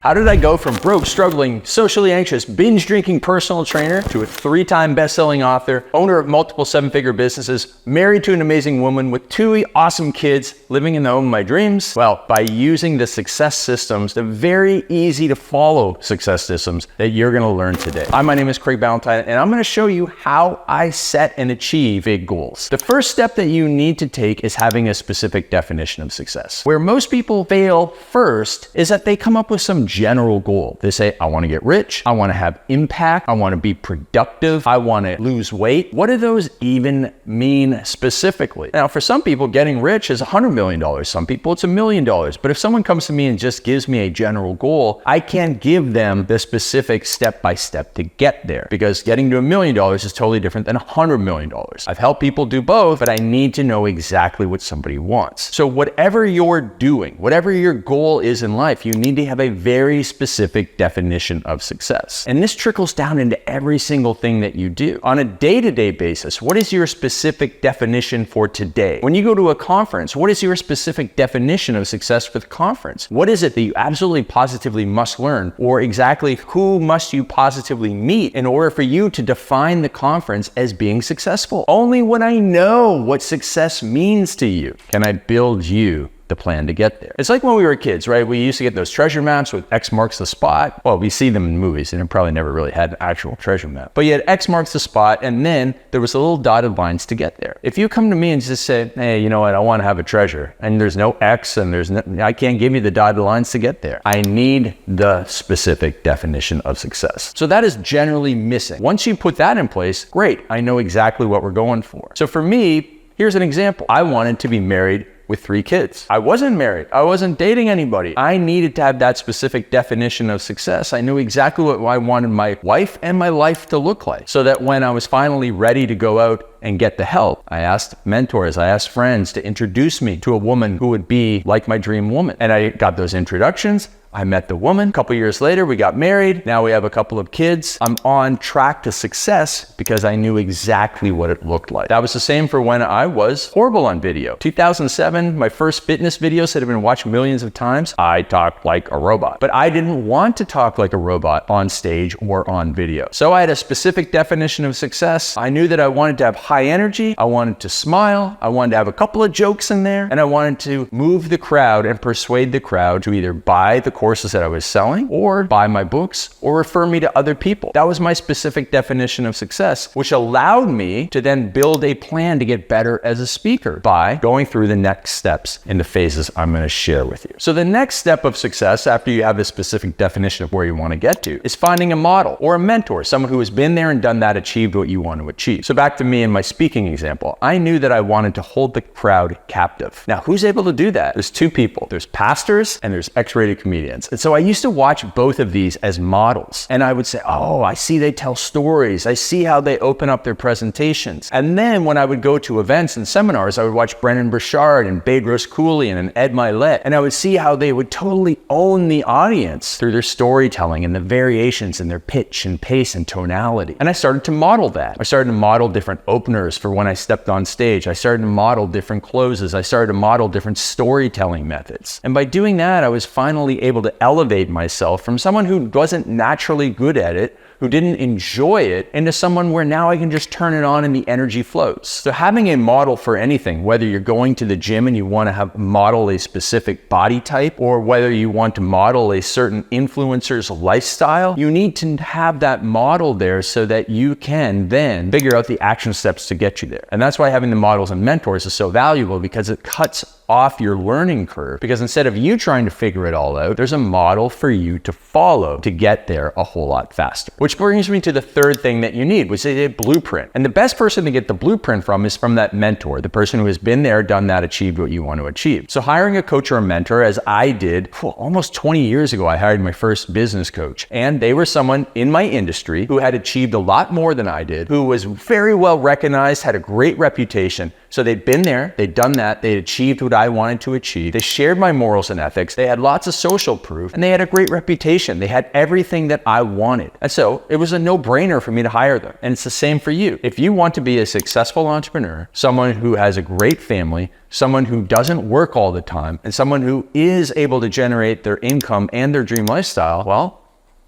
How did I go from broke, struggling, socially anxious, binge-drinking personal trainer to a 3-time best-selling author, owner of multiple 7-figure businesses, married to an amazing woman with 2 awesome kids, living in the home of my dreams? Well, by using the success systems, the very easy to follow success systems that you're gonna learn today. My name is Craig Ballantyne, and I'm gonna show you how I set and achieve big goals. The first step that you need to take is having a specific definition of success. Where most people fail first is that they come up with some general goal. They say, I want to get rich, I want to have impact, I want to be productive, I want to lose weight. What do those even mean specifically? Now, for some people, getting rich is $100 million. Some people, it's $1 million. But if someone comes to me and just gives me a general goal, I can't give them the specific step-by-step to get there, because getting to $1 million is totally different than $100 million. I've helped people do both, but I need to know exactly what somebody wants. So whatever you're doing, whatever your goal is in life, you need to have a very specific definition of success. And this trickles down into every single thing that you do. On a day-to-day basis, what is your specific definition for today? When you go to a conference, what is your specific definition of success for the conference? What is it that you absolutely positively must learn? Or exactly who must you positively meet in order for you to define the conference as being successful? Only when I know what success means to you can I build you the plan to get there. It's like when we were kids, right? We used to get those treasure maps with X marks the spot. Well, we see them in movies, and it probably never really had an actual treasure map. But you had X marks the spot, and then there was the little dotted lines to get there. If you come to me and just say, hey, you know what, I want to have a treasure, and there's no X, and I can't give you the dotted lines to get there. I need the specific definition of success. So that is generally missing. Once you put that in place, great, I know exactly what we're going for. So for me, here's an example. I wanted to be married with 3 kids. I wasn't married. I wasn't dating anybody. I needed to have that specific definition of success. I knew exactly what I wanted my wife and my life to look like, so that when I was finally ready to go out and get the help, I asked mentors, I asked friends to introduce me to a woman who would be like my dream woman. And I got those introductions. I met the woman. A couple years later, we got married. Now we have a couple of kids. I'm on track to success because I knew exactly what it looked like. That was the same for when I was horrible on video. 2007, my first fitness videos that have been watched millions of times, I talked like a robot. But I didn't want to talk like a robot on stage or on video. So I had a specific definition of success. I knew that I wanted to have high energy. I wanted to smile. I wanted to have a couple of jokes in there. And I wanted to move the crowd and persuade the crowd to either buy the courses that I was selling, or buy my books, or refer me to other people. That was my specific definition of success, which allowed me to then build a plan to get better as a speaker by going through the next steps in the phases I'm going to share with you. So the next step of success, after you have a specific definition of where you want to get to, is finding a model or a mentor, someone who has been there and done that, achieved what you want to achieve. So back to me and my speaking example, I knew that I wanted to hold the crowd captive. Now, who's able to do that? There's 2 people. There's pastors and there's X-rated comedians. And so I used to watch both of these as models. And I would say, oh, I see they tell stories. I see how they open up their presentations. And then when I would go to events and seminars, I would watch Brendon Burchard and Bedros Keuilian and Ed Milet. And I would see how they would totally own the audience through their storytelling and the variations in their pitch and pace and tonality. And I started to model that. I started to model different openers for when I stepped on stage. I started to model different closes. I started to model different storytelling methods. And by doing that, I was finally able to elevate myself from someone who wasn't naturally good at it, who didn't enjoy it, into someone where now I can just turn it on and the energy flows. So having a model for anything, whether you're going to the gym and you want to have model a specific body type, or whether you want to model a certain influencer's lifestyle, you need to have that model there so that you can then figure out the action steps to get you there. And that's why having the models and mentors is so valuable, because it cuts off your learning curve, because instead of you trying to figure it all out, there's a model for you to follow to get there a whole lot faster. Which brings me to the third thing that you need, which is a blueprint. And the best person to get the blueprint from is from that mentor, the person who has been there, done that, achieved what you want to achieve. So hiring a coach or a mentor, as I did almost 20 years ago, I hired my first business coach. And they were someone in my industry who had achieved a lot more than I did, who was very well recognized, had a great reputation. So they'd been there, they'd done that, they'd achieved what I wanted to achieve. They shared my morals and ethics. They had lots of social proof, and they had a great reputation. They had everything that I wanted. And so it was a no-brainer for me to hire them. And it's the same for you. If you want to be a successful entrepreneur, someone who has a great family, someone who doesn't work all the time, and someone who is able to generate their income and their dream lifestyle, well,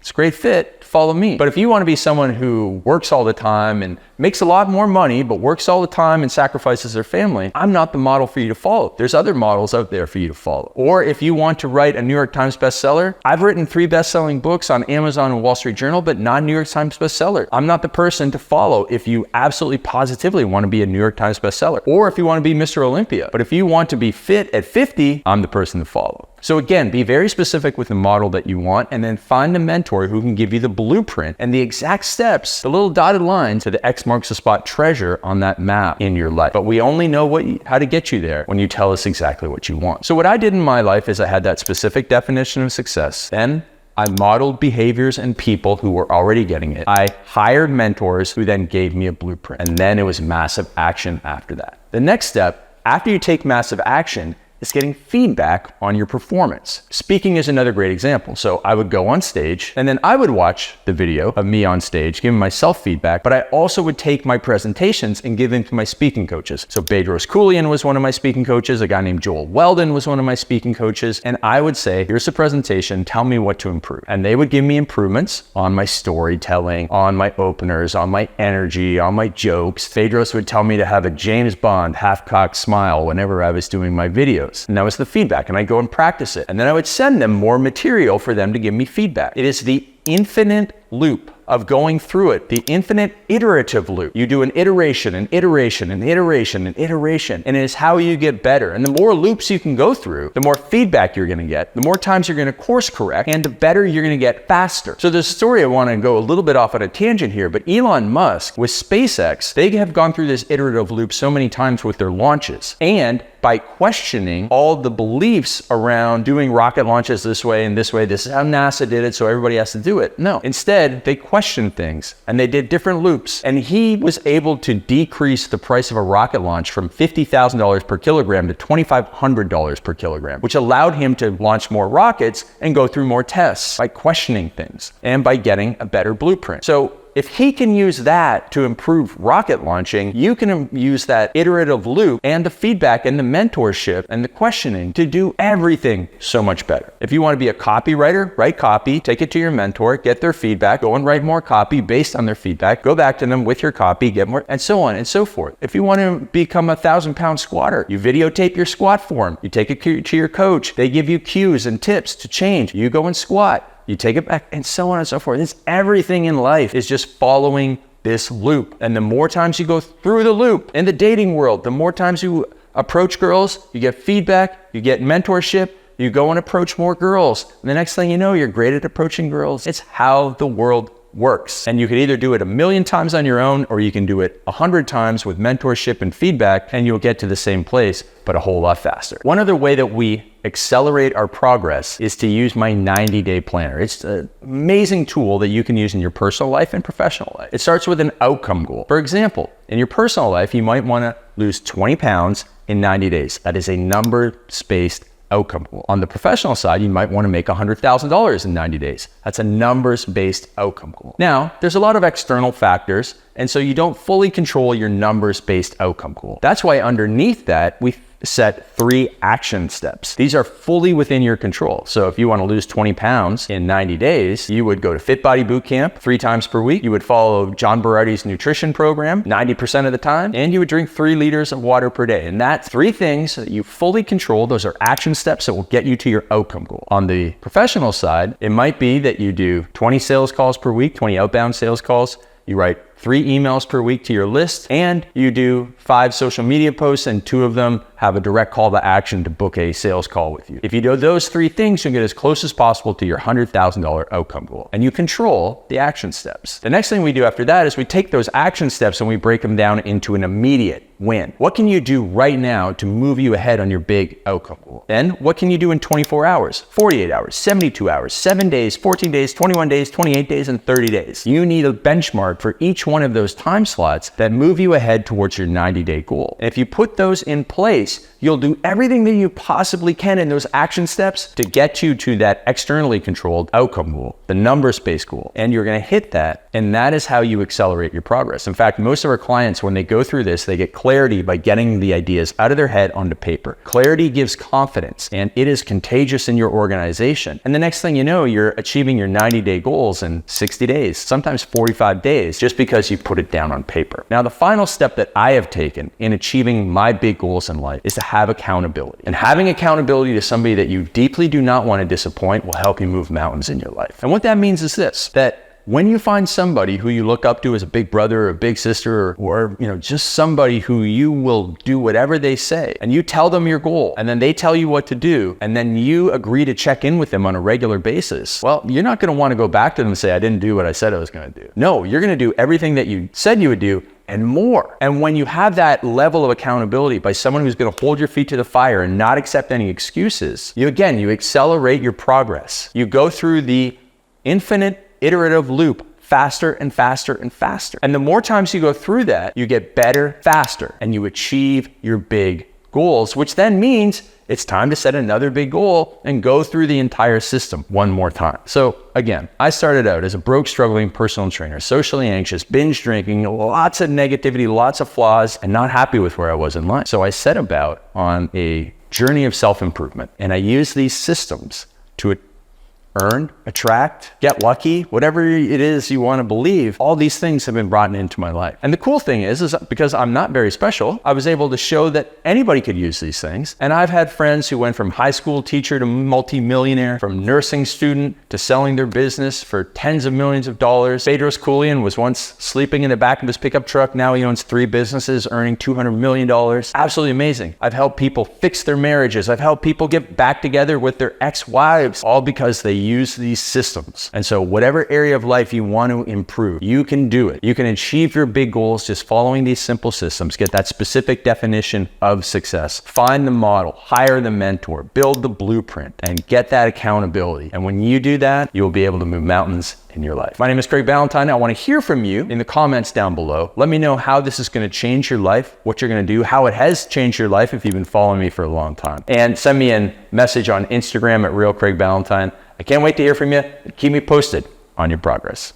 it's a great fit. Follow me. But if you want to be someone who works all the time and makes a lot more money, but works all the time and sacrifices their family, I'm not the model for you to follow. There's other models out there for you to follow. Or if you want to write a New York Times bestseller, I've written 3 best-selling books on Amazon and Wall Street Journal, but not New York Times bestseller. I'm not the person to follow if you absolutely positively want to be a New York Times bestseller, or if you want to be Mr. Olympia. But if you want to be fit at 50, I'm the person to follow. So again, be very specific with the model that you want, and then find a mentor who can give you the blueprint and the exact steps, the little dotted line to the X marks the spot treasure on that map in your life. But we only know how to get you there when you tell us exactly what you want. So what I did in my life is I had that specific definition of success. Then I modeled behaviors and people who were already getting it. I hired mentors who then gave me a blueprint. And then it was massive action after that. The next step, after you take massive action, is getting feedback on your performance. Speaking is another great example. So I would go on stage and then I would watch the video of me on stage, giving myself feedback, but I also would take my presentations and give them to my speaking coaches. So Bedros Keuilian was one of my speaking coaches. A guy named Joel Weldon was one of my speaking coaches. And I would say, here's a presentation, tell me what to improve. And they would give me improvements on my storytelling, on my openers, on my energy, on my jokes. Bedros would tell me to have a James Bond half-cocked smile whenever I was doing my videos. And that was the feedback, and I'd go and practice it. And then I would send them more material for them to give me feedback. It is the infinite loop of going through it, the infinite iterative loop. You do an iteration, an iteration, an iteration, an iteration, and it is how you get better. And the more loops you can go through, the more feedback you're gonna get, the more times you're gonna course correct, and the better you're gonna get faster. So there's a story I wanna go a little bit off on a tangent here, but Elon Musk with SpaceX, they have gone through this iterative loop so many times with their launches. And by questioning all the beliefs around doing rocket launches this way and this way, this is how NASA did it, so everybody has to do it. No, instead, they questioned things and they did different loops. And he was able to decrease the price of a rocket launch from $50,000 per kilogram to $2,500 per kilogram, which allowed him to launch more rockets and go through more tests by questioning things and by getting a better blueprint. So if he can use that to improve rocket launching, you can use that iterative loop and the feedback and the mentorship and the questioning to do everything so much better. If you want to be a copywriter, write copy, take it to your mentor, get their feedback, go and write more copy based on their feedback, go back to them with your copy, get more, and so on and so forth. If you want to become a 1,000-pound squatter, you videotape your squat form, you take it to your coach, they give you cues and tips to change, you go and squat, you take it back, and so on and so forth. It's everything in life is just following this loop. And the more times you go through the loop in the dating world, the more times you approach girls, you get feedback, you get mentorship, you go and approach more girls. And the next thing you know, you're great at approaching girls. It's how the world works. And you can either do it 1,000,000 times on your own, or you can do it 100 times with mentorship and feedback, and you'll get to the same place, but a whole lot faster. One other way that we accelerate our progress is to use my 90-day planner. It's an amazing tool that you can use in your personal life and professional life. It starts with an outcome goal. For example, in your personal life, you might want to lose 20 pounds in 90 days. That is a number-based outcome goal. On the professional side, you might want to make $100,000 in 90 days. That's a numbers-based outcome goal. Now, there's a lot of external factors, and so you don't fully control your numbers-based outcome goal. That's why underneath that, we set 3 action steps. These are fully within your control. So if you want to lose 20 pounds in 90 days, you would go to Fit Body Boot Camp 3 times per week. You would follow John Berardi's nutrition program 90% of the time, and you would drink 3 liters of water per day. And that's 3 things that you fully control. Those are action steps that will get you to your outcome goal. On the professional side, it might be that you do 20 sales calls per week, 20 outbound sales calls. You write 3 emails per week to your list, and you do 5 social media posts, and 2 of them have a direct call to action to book a sales call with you. If you do those 3 things, you'll get as close as possible to your $100,000 outcome goal, and you control the action steps. The next thing we do after that is we take those action steps and we break them down into an immediate win. What can you do right now to move you ahead on your big outcome goal? Then what can you do in 24 hours, 48 hours, 72 hours, 7 days, 14 days, 21 days, 28 days, and 30 days? You need a benchmark for each one of those time slots that move you ahead towards your 90-day goal. And if you put those in place, you'll do everything that you possibly can in those action steps to get you to that externally controlled outcome goal, the numbers-based goal. And you're going to hit that. And that is how you accelerate your progress. In fact, most of our clients, when they go through this, they get clarity by getting the ideas out of their head onto paper. Clarity gives confidence, and it is contagious in your organization. And the next thing you know, you're achieving your 90-day goals in 60 days, sometimes 45 days, just because you put it down on paper. Now, the final step that I have taken in achieving my big goals in life is to have accountability. And having accountability to somebody that you deeply do not want to disappoint will help you move mountains in your life. And what that means is this, that when you find somebody who you look up to as a big brother or a big sister, or just somebody who you will do whatever they say, and you tell them your goal, and then they tell you what to do, and then you agree to check in with them on a regular basis, well, you're not going to want to go back to them and say, I didn't do what I said I was going to do. No, you're going to do everything that you said you would do and more. And when you have that level of accountability by someone who's going to hold your feet to the fire and not accept any excuses, you accelerate your progress. You go through the infinite iterative loop faster and faster and faster. And the more times you go through that, you get better faster and you achieve your big goals, which then means it's time to set another big goal and go through the entire system one more time. So again, I started out as a broke, struggling personal trainer, socially anxious, binge drinking, lots of negativity, lots of flaws, and not happy with where I was in life. So I set about on a journey of self-improvement, and I used these systems to earn, attract, get lucky, whatever it is you want to believe, all these things have been brought into my life. And the cool thing is because I'm not very special, I was able to show that anybody could use these things. And I've had friends who went from high school teacher to multi-millionaire, from nursing student to selling their business for tens of millions of dollars. Bedros Keuilian was once sleeping in the back of his pickup truck. Now he owns 3 businesses, earning $200 million. Absolutely amazing. I've helped people fix their marriages. I've helped people get back together with their ex-wives, all because they use these systems. And so whatever area of life you want to improve, you can do it. You can achieve your big goals just following these simple systems. Get that specific definition of success. Find the model, hire the mentor, build the blueprint, and get that accountability. And when you do that, you'll be able to move mountains in your life. My name is Craig Ballantyne. I want to hear from you in the comments down below. Let me know how this is going to change your life, what you're going to do, how it has changed your life if you've been following me for a long time. And send me a message on Instagram at RealCraigBallantyne. I can't wait to hear from you. Keep me posted on your progress.